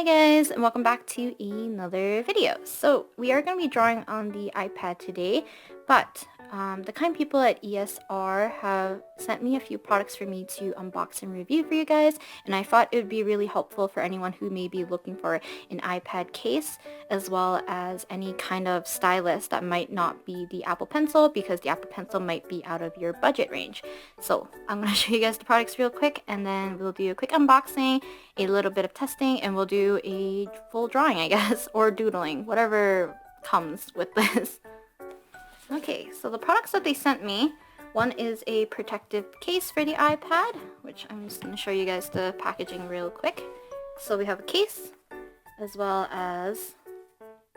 guys, and welcome back to another video. So we are going to be drawing on the iPad today, but the kind people at ESR have sent me a few products for me to unbox and review for you guys, and I thought it would be really helpful for anyone who may be looking for an iPad case, as well as any kind of stylus that might not be the Apple Pencil, because the Apple Pencil might be out of your budget range. So I'm going to show you guys the products real quick, and then we'll do a quick unboxing, a little bit of testing, and we'll do a full drawing, I guess, or doodling, whatever comes with this. Okay, so the products that they sent me, one is a protective case for the iPad, which I'm just going to show you guys the packaging real quick. So we have a case, as well as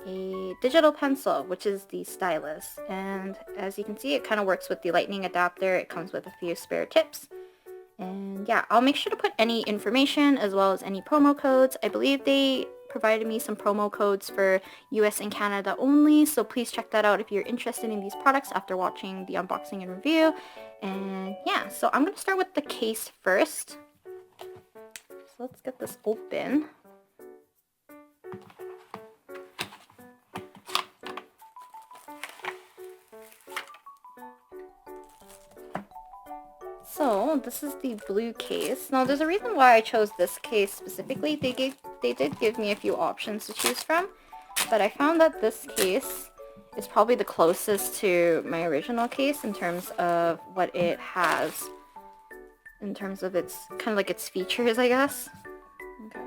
a digital pencil, which is the stylus, and as you can see, it kind of works with the lightning adapter. It comes with a few spare tips. And yeah, I'll make sure to put any information as well as any promo codes. I believe they provided me some promo codes for US and Canada only, so please check that out if you're interested in these products after watching the unboxing and review. And yeah, so I'm going to start with the case first. So let's get this open. So this is the blue case. Now there's a reason why I chose this case specifically. They did give me a few options to choose from, but I found that this case is probably the closest to my original case in terms of what it has, in terms of its kind of like its features, I guess. Okay.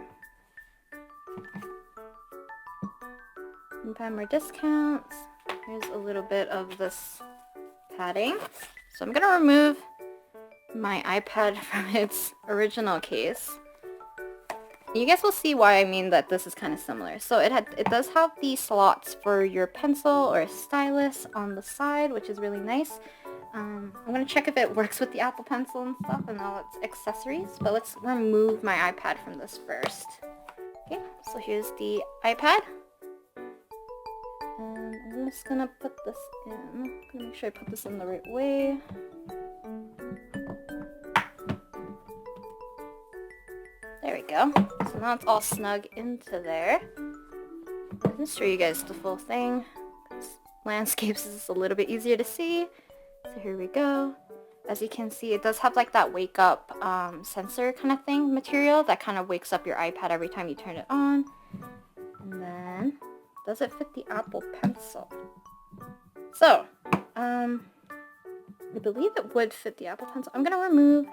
Buy more discounts. Here's a little bit of this padding. So I'm gonna remove my iPad from its original case. You guys will see why I mean that this is kind of similar. So it does have the slots for your pencil or stylus on the side, which is really nice. I'm gonna check if it works with the Apple Pencil and stuff and all its accessories, but let's remove my iPad from this first. Okay, so here's the iPad. And I'm just gonna put this in. I'm gonna make sure I put this in the right way. There we go. So now it's all snug into there. Let me show you guys the full thing. Landscapes is a little bit easier to see. So here we go. As you can see, it does have like that wake up sensor kind of thing material that kind of wakes up your iPad every time you turn it on. And then, does it fit the Apple Pencil? So, I believe it would fit the Apple Pencil. I'm gonna remove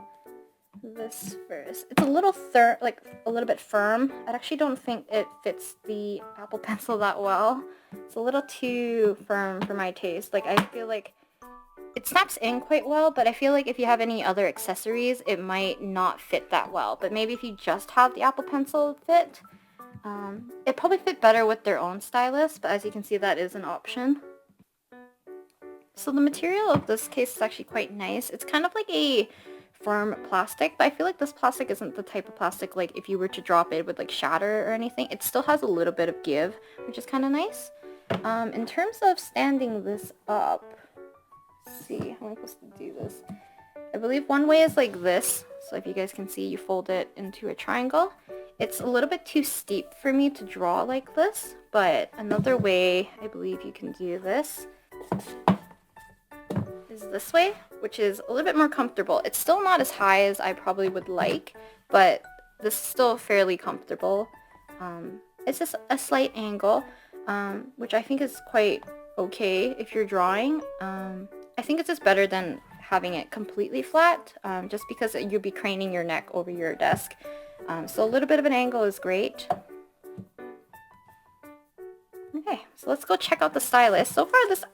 this first. It's a little a little bit firm. I actually don't think it fits the Apple Pencil that well. It's a little too firm for my taste. Like, I feel like it snaps in quite well, but I feel like if you have any other accessories, it might not fit that well. But maybe if you just have the Apple Pencil fit, it probably fit better with their own stylus, but as you can see, that is an option. So the material of this case is actually quite nice. It's kind of like a firm plastic, but I feel like this plastic isn't the type of plastic like if you were to drop it would like shatter or anything. It still has a little bit of give, which is kind of nice. In terms of standing this up, let's see, how am I supposed to do this? I believe one way is like this. So if you guys can see, you fold it into a triangle. It's a little bit too steep for me to draw like this, but another way I believe you can do this is this way, which is a little bit more comfortable. It's still not as high as I probably would like, but this is still fairly comfortable. It's just a slight angle, which I think is quite okay if you're drawing. I think it's just better than having it completely flat, just because you'll be craning your neck over your desk. So a little bit of an angle is great. Okay, so let's go check out the stylus. So far this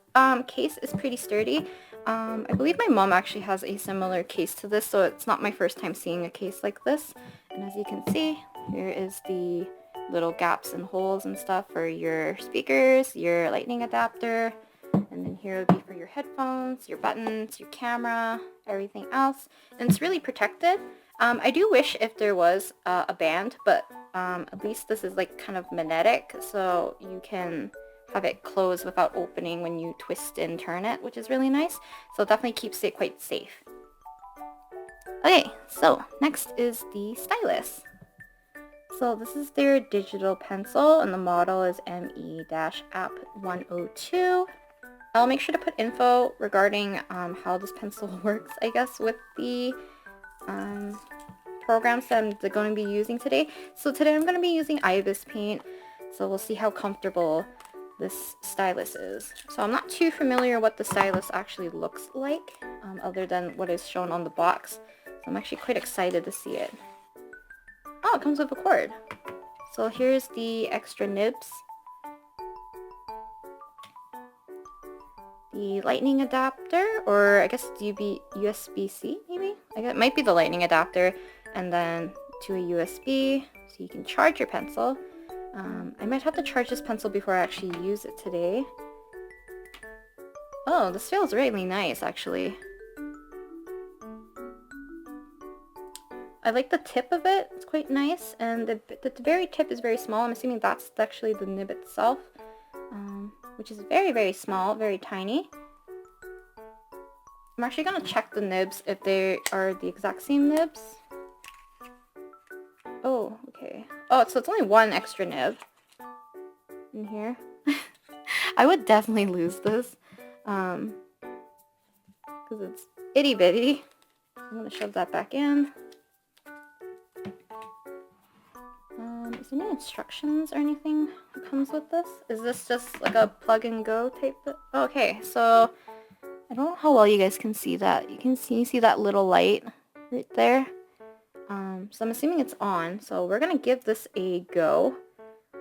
case is pretty sturdy. I believe my mom actually has a similar case to this, so it's not my first time seeing a case like this. And as you can see, here is the little gaps and holes and stuff for your speakers, your lightning adapter, and then here would be for your headphones, your buttons, your camera, everything else. And it's really protected. I do wish if there was a band, but at least this is like kind of magnetic, so you can have it close without opening when you twist and turn it, which is really nice. So it definitely keeps it quite safe. Okay, so next is the stylus. So this is their digital pencil, and the model is ME-App102. I'll make sure to put info regarding how this pencil works, I guess, with the programs that I'm going to be using today. So today I'm going to be using Ibispaint, so we'll see how comfortable this stylus is. So I'm not too familiar what the stylus actually looks like, other than what is shown on the box. So I'm actually quite excited to see it. Oh, it comes with a cord. So here's the extra nibs. The lightning adapter, or I guess USB-C maybe? I guess it might be the lightning adapter, and then to a USB so you can charge your pencil. I might have to charge this pencil before I actually use it today. Oh, this feels really nice actually. I like the tip of it, it's quite nice, and the very tip is very small. I'm assuming that's actually the nib itself, which is very, very small, very tiny. I'm actually going to check the nibs if they are the exact same nibs. Oh, okay. Oh, so it's only one extra nib in here. I would definitely lose this, because it's itty bitty. I'm going to shove that back in. Is there any instructions or anything that comes with this? Is this just like a plug and go type of... Okay, so I don't know how well you guys can see that. You can see that little light right there. So I'm assuming it's on. So we're gonna give this a go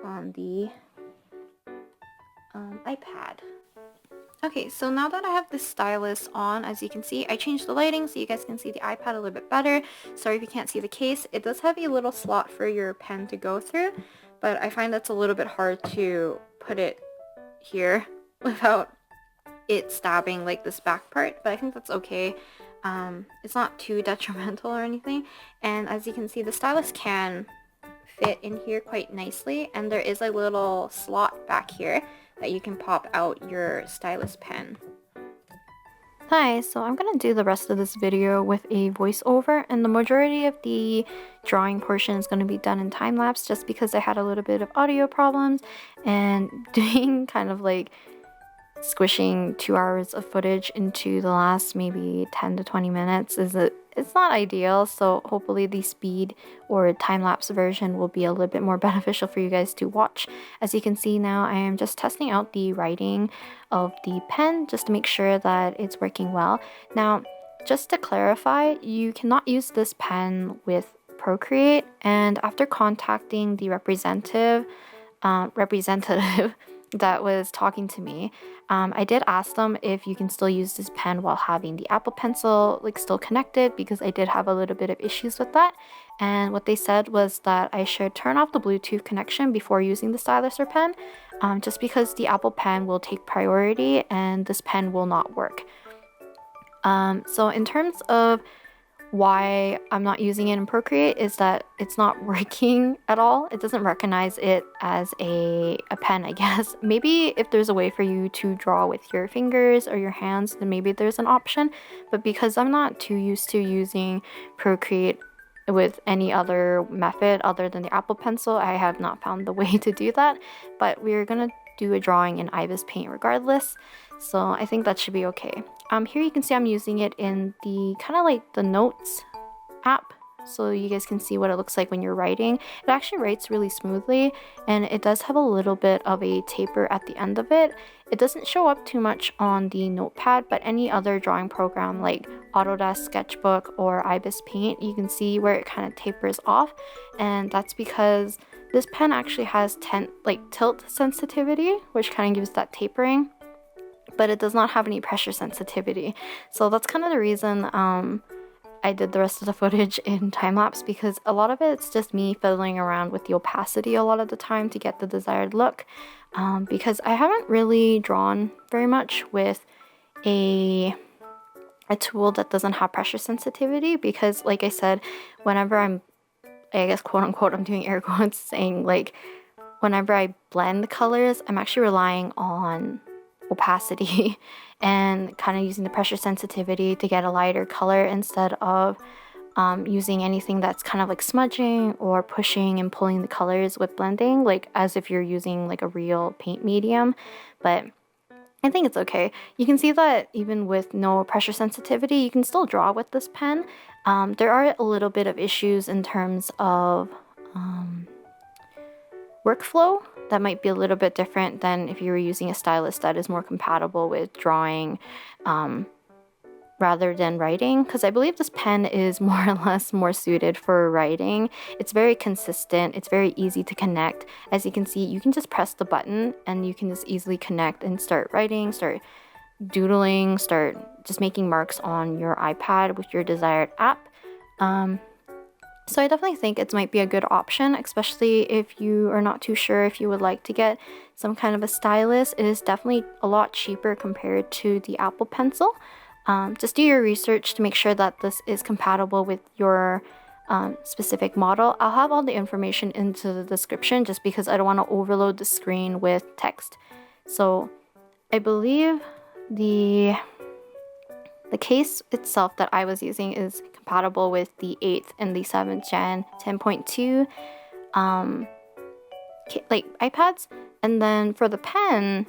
on the iPad. Okay, so now that I have the stylus on, as you can see, I changed the lighting so you guys can see the iPad a little bit better. Sorry if you can't see the case. It does have a little slot for your pen to go through, but I find that's a little bit hard to put it here without it stabbing like this back part, but I think that's okay. It's not too detrimental or anything. And as you can see, the stylus can fit in here quite nicely, and there is a little slot back here that you can pop out your stylus pen. Hi, so I'm gonna do the rest of this video with a voiceover, and the majority of the drawing portion is gonna be done in time-lapse just because I had a little bit of audio problems, and doing kind of like squishing 2 hours of footage into the last maybe 10 to 20 minutes it's not ideal, so hopefully the speed or time-lapse version will be a little bit more beneficial for you guys to watch. As you can see now, I am just testing out the writing of the pen just to make sure that it's working well. Now, just to clarify, you cannot use this pen with Procreate, and after contacting the representative that was talking to me, I did ask them if you can still use this pen while having the Apple Pencil like still connected, because I did have a little bit of issues with that. And what they said was that I should turn off the Bluetooth connection before using the stylus or pen, just because the Apple Pen will take priority and this pen will not work. So in terms of why I'm not using it in Procreate is that it's not working at all. It doesn't recognize it as a pen, I guess. Maybe if there's a way for you to draw with your fingers or your hands, then maybe there's an option. But because I'm not too used to using Procreate with any other method other than the Apple Pencil, I have not found the way to do that. But we're gonna do a drawing in Ibispaint regardless, so I think that should be okay. Here you can see I'm using it in the kind of like the notes app, so you guys can see what it looks like when you're writing. It actually writes really smoothly, and it does have a little bit of a taper at the end of it. It doesn't show up too much on the notepad, but any other drawing program like Autodesk Sketchbook or Ibispaint, you can see where it kind of tapers off, and that's because this pen actually has tilt sensitivity, which kind of gives that tapering, but it does not have any pressure sensitivity. So that's kind of the reason I did the rest of the footage in time-lapse, because a lot of it's just me fiddling around with the opacity a lot of the time to get the desired look, because I haven't really drawn very much with a tool that doesn't have pressure sensitivity, because like I said, whenever I guess quote unquote, I'm doing air quotes, saying like whenever I blend colors, I'm actually relying on opacity and kind of using the pressure sensitivity to get a lighter color instead of using anything that's kind of like smudging or pushing and pulling the colors with blending, like as if you're using like a real paint medium. But I think it's okay. You can see that even with no pressure sensitivity, you can still draw with this pen. There are a little bit of issues in terms of workflow that might be a little bit different than if you were using a stylus that is more compatible with drawing rather than writing, because I believe this pen is more or less more suited for writing. It's very consistent, it's very easy to connect. As you can see, you can just press the button and you can just easily connect and start writing, start doodling, start just making marks on your iPad with your desired app. So I definitely think it might be a good option, especially if you are not too sure if you would like to get some kind of a stylus. It is definitely a lot cheaper compared to the Apple Pencil. Just do your research to make sure that this is compatible with your specific model. I'll have all the information into the description just because I don't want to overload the screen with text. So I believe the case itself that I was using is compatible with the 8th and the 7th Gen 10.2 like iPads. And then for the pen,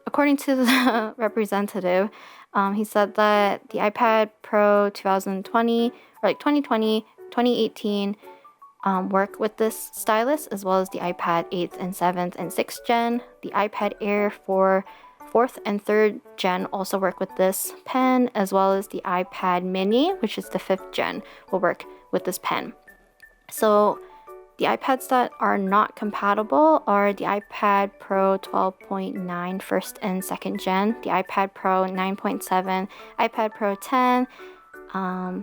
according to the representative, he said that the iPad Pro 2020 or like 2020, 2018 work with this stylus, as well as the iPad 8th and 7th and 6th Gen. The iPad Air for 4th and 3rd Gen also work with this pen, as well as the iPad Mini, which is the 5th Gen, will work with this pen. So the iPads that are not compatible are the iPad Pro 12.9 1st and 2nd Gen, the iPad Pro 9.7, iPad Pro 10, I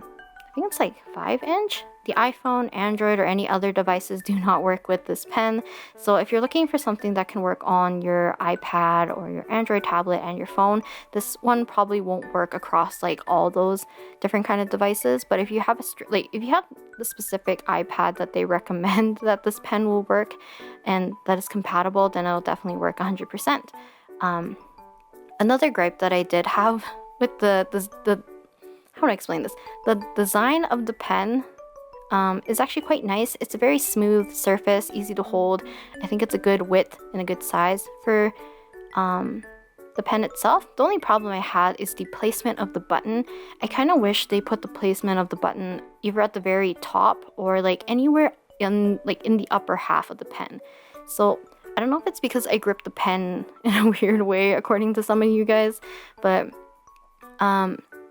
think it's like 5-inch. The iPhone, Android, or any other devices do not work with this pen. So if you're looking for something that can work on your iPad or your Android tablet and your phone, this one probably won't work across like all those different kind of devices. But if you have if you have the specific iPad that they recommend that this pen will work and that is compatible, then it'll definitely work 100%. Another gripe that I did have with the how do I explain this? The design of the pen is actually quite nice. It's a very smooth surface, easy to hold. I think it's a good width and a good size for the pen itself. The only problem I had is the placement of the button. I kind of wish they put the placement of the button either at the very top or like anywhere in the upper half of the pen. So I don't know if it's because I grip the pen in a weird way according to some of you guys, but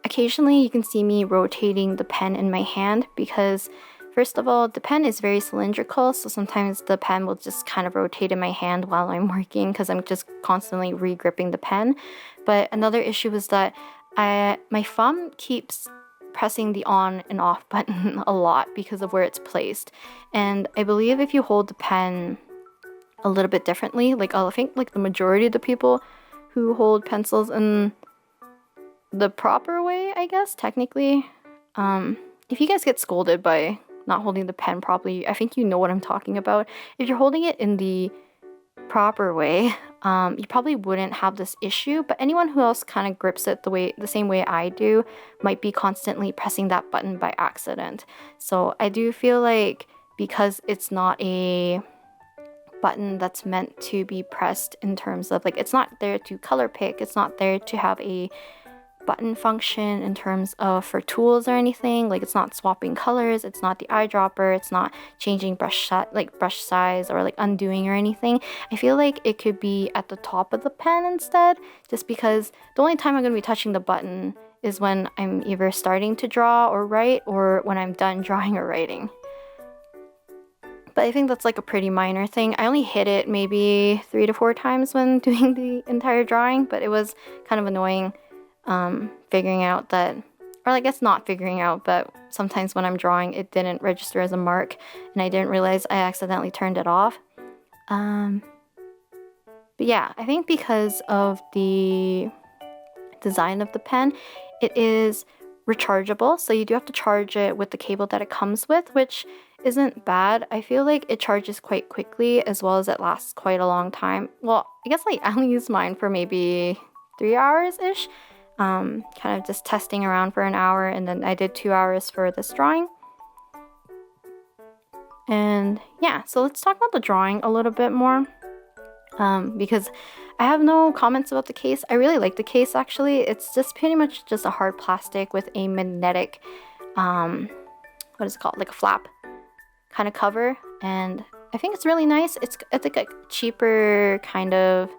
occasionally you can see me rotating the pen in my hand because first of all, the pen is very cylindrical, so sometimes the pen will just kind of rotate in my hand while I'm working because I'm just constantly re-gripping the pen. But another issue is that my thumb keeps pressing the on and off button a lot because of where it's placed. And I believe if you hold the pen a little bit differently, like I think like the majority of the people who hold pencils in the proper way, I guess, technically. If you guys get scolded by not holding the pen properly, I think you know what I'm talking about. If you're holding it in the proper way, you probably wouldn't have this issue, but anyone who else kind of grips it the same way I do might be constantly pressing that button by accident. So I do feel like because it's not a button that's meant to be pressed in terms of like, it's not there to color pick, it's not there to have a button function in terms of for tools or anything, like it's not swapping colors, it's not the eyedropper, it's not changing brush size or like undoing or anything. I feel like it could be at the top of the pen instead, just because the only time I'm going to be touching the button is when I'm either starting to draw or write or when I'm done drawing or writing. But I think that's like a pretty minor thing. I only hit it maybe 3 to 4 times when doing the entire drawing, but it was kind of annoying figuring out that, or I guess not figuring out, but sometimes when I'm drawing it didn't register as a mark and I didn't realize I accidentally turned it off. But yeah, I think because of the design of the pen, it is rechargeable, so you do have to charge it with the cable that it comes with, which isn't bad. I feel like it charges quite quickly as well as it lasts quite a long time. Well, I guess like I only used mine for maybe 3 hours-ish. kind of just testing around for an hour, and then I did 2 hours for this drawing. And yeah, so let's talk about the drawing a little bit more, because I have no comments about the case. I really like the case actually. It's just pretty much just a hard plastic with a magnetic, what is it called, like a flap kind of cover, and I think it's really nice. It's like a cheaper kind of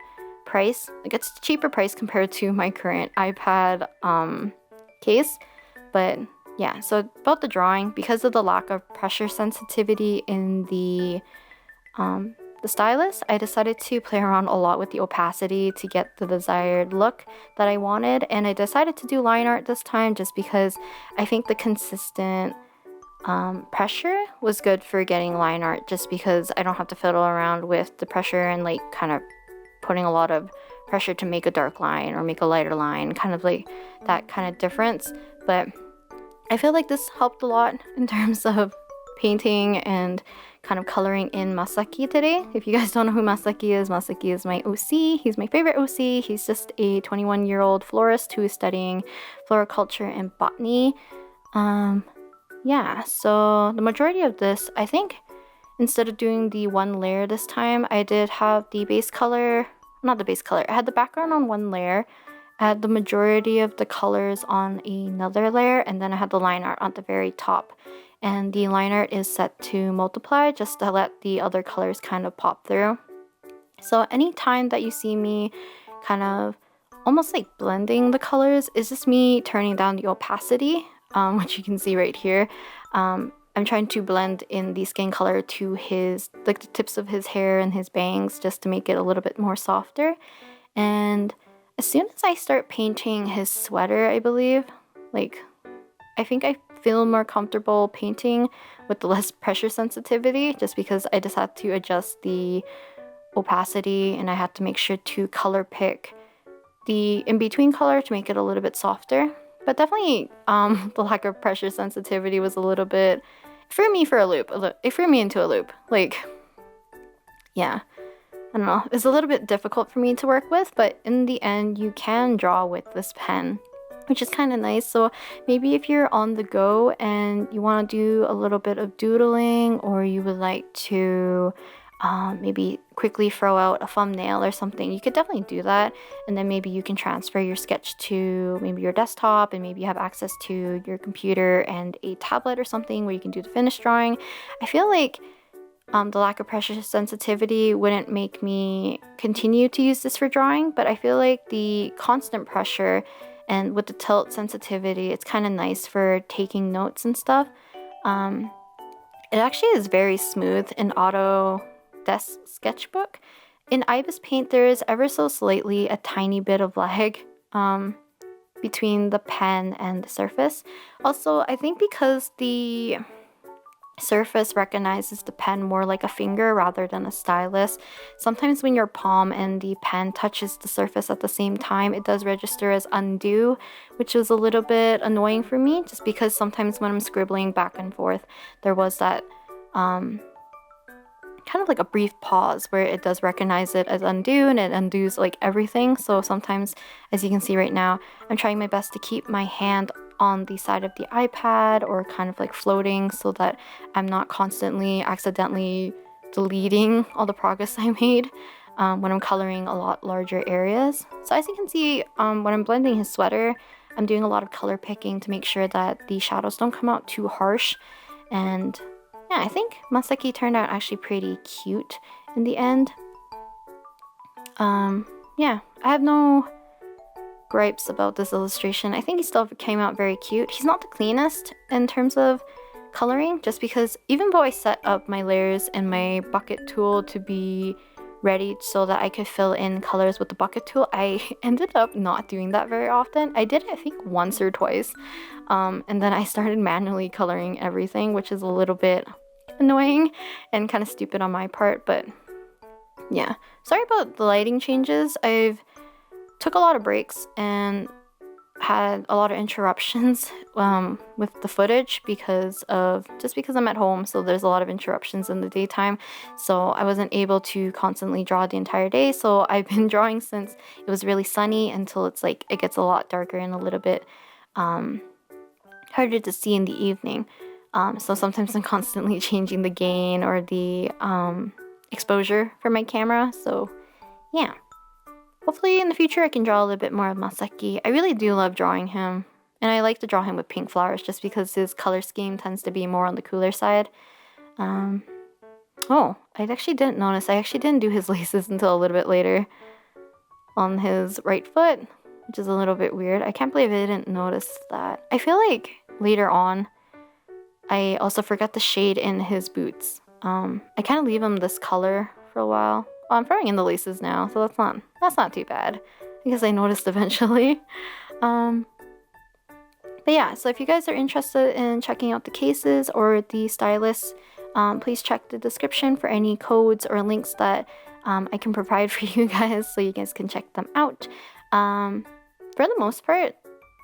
price. Like it's a cheaper price compared to my current iPad case. But yeah, so about the drawing, because of the lack of pressure sensitivity in the stylus, I decided to play around a lot with the opacity to get the desired look that I wanted, and I decided to do line art this time just because I think the consistent pressure was good for getting line art, just because I don't have to fiddle around with the pressure and like kind of putting a lot of pressure to make a dark line or make a lighter line, kind of like that kind of difference. But I feel like this helped a lot in terms of painting and kind of coloring in Masaki today. If you guys don't know who Masaki is my OC. He's my favorite OC. He's just a 21-year-old florist who is studying floriculture and botany. Yeah, so the majority of this, I think, instead of doing the one layer this time, I did have the base color, not the base color, I had the background on one layer, I had the majority of the colors on another layer, and then I had the line art on the very top. And the line art is set to multiply just to let the other colors kind of pop through. So anytime that you see me kind of almost like blending the colors, is just me turning down the opacity, which you can see right here. I'm trying to blend in the skin color to his, like the tips of his hair and his bangs, just to make it a little bit more softer. And as soon as I start painting his sweater, I believe, like, I think I feel more comfortable painting with the less pressure sensitivity, just because I just had to adjust the opacity and I had to make sure to color pick the in-between color to make it a little bit softer. But definitely the lack of pressure sensitivity was a little bit, it threw me for a loop. It threw me into a loop. Like, yeah, I don't know. It's a little bit difficult for me to work with, but in the end, you can draw with this pen, which is kind of nice. So maybe if you're on the go and you want to do a little bit of doodling, or you would like to maybe quickly throw out a thumbnail or something, you could definitely do that. And then maybe you can transfer your sketch to maybe your desktop, and maybe you have access to your computer and a tablet or something where you can do the finished drawing. I feel like the lack of pressure sensitivity wouldn't make me continue to use this for drawing, but I feel like the constant pressure and with the tilt sensitivity, it's kind of nice for taking notes and stuff. It actually is very smooth in Autodesk Sketchbook. In Ibispaint, there is ever so slightly a tiny bit of lag between the pen and the surface. Also, I think because the surface recognizes the pen more like a finger rather than a stylus, sometimes when your palm and the pen touches the surface at the same time, it does register as undo, which was a little bit annoying for me, just because sometimes when I'm scribbling back and forth, there was that kind of like a brief pause where it does recognize it as undo, and it undoes like everything. So sometimes, as you can see right now, I'm trying my best to keep my hand on the side of the iPad or kind of like floating, so that I'm not constantly accidentally deleting all the progress I made when I'm coloring a lot larger areas. So as you can see, when I'm blending his sweater, I'm doing a lot of color picking to make sure that the shadows don't come out too harsh. And yeah, I think Masaki turned out actually pretty cute in the end. Yeah, I have no gripes about this illustration. I think he still came out very cute. He's not the cleanest in terms of coloring, just because even though I set up my layers and my bucket tool to be ready so that I could fill in colors with the bucket tool, I ended up not doing that very often. I did it, I think, once or twice. And then I started manually coloring everything, which is a little bit annoying and kind of stupid on my part, but yeah. Sorry about the lighting changes. I've took a lot of breaks, and had a lot of interruptions with the footage because I'm at home, so there's a lot of interruptions in the daytime, so I wasn't able to constantly draw the entire day. So I've been drawing since it was really sunny until it's like it gets a lot darker and a little bit harder to see in the evening. So sometimes I'm constantly changing the gain or the exposure for my camera. So yeah, hopefully in the future I can draw a little bit more of Masaki. I really do love drawing him, and I like to draw him with pink flowers just because his color scheme tends to be more on the cooler side. Oh, I actually didn't notice. I actually didn't do his laces until a little bit later on his right foot, which is a little bit weird. I can't believe I didn't notice that. I feel like later on, I also forgot the shade in his boots. I kind of leave him this color for a while. Well, I'm throwing in the laces now, so that's not too bad. I guess I noticed eventually. But yeah, so if you guys are interested in checking out the cases or the stylus, please check the description for any codes or links that I can provide for you guys, so you guys can check them out. For the most part,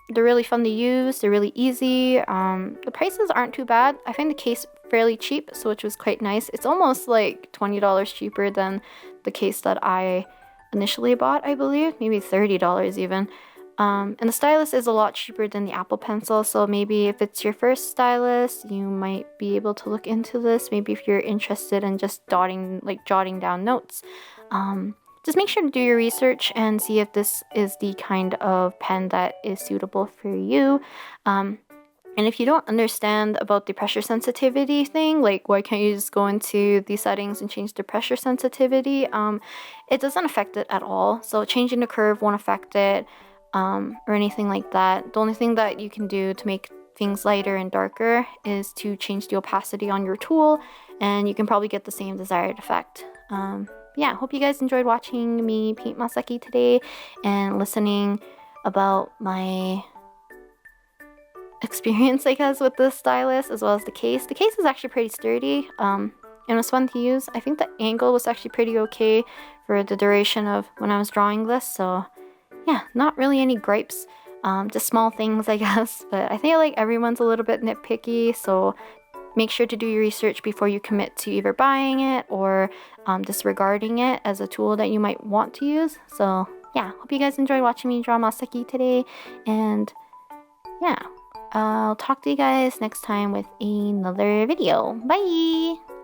they're really fun to use. They're really easy. The prices aren't too bad. I find the case fairly cheap, so which was quite nice. It's almost like $20 cheaper than the case that I initially bought, I believe. Maybe $30 even. And the stylus is a lot cheaper than the Apple Pencil, so maybe if it's your first stylus, you might be able to look into this. Maybe if you're interested in just jotting down notes. Just make sure to do your research and see if this is the kind of pen that is suitable for you. And if you don't understand about the pressure sensitivity thing, like why can't you just go into the settings and change the pressure sensitivity, it doesn't affect it at all. So changing the curve won't affect it or anything like that. The only thing that you can do to make things lighter and darker is to change the opacity on your tool, and you can probably get the same desired effect. Yeah, hope you guys enjoyed watching me paint Masaki today and listening about my experience, I guess, with this stylus as well as the case. The case is actually pretty sturdy and it was fun to use. I think the angle was actually pretty okay for the duration of when I was drawing this, so yeah, not really any gripes. Just small things, I guess, but I feel like everyone's a little bit nitpicky, so make sure to do your research before you commit to either buying it or disregarding it as a tool that you might want to use. So yeah, hope you guys enjoyed watching me draw Masaki today, and yeah, I'll talk to you guys next time with another video. Bye!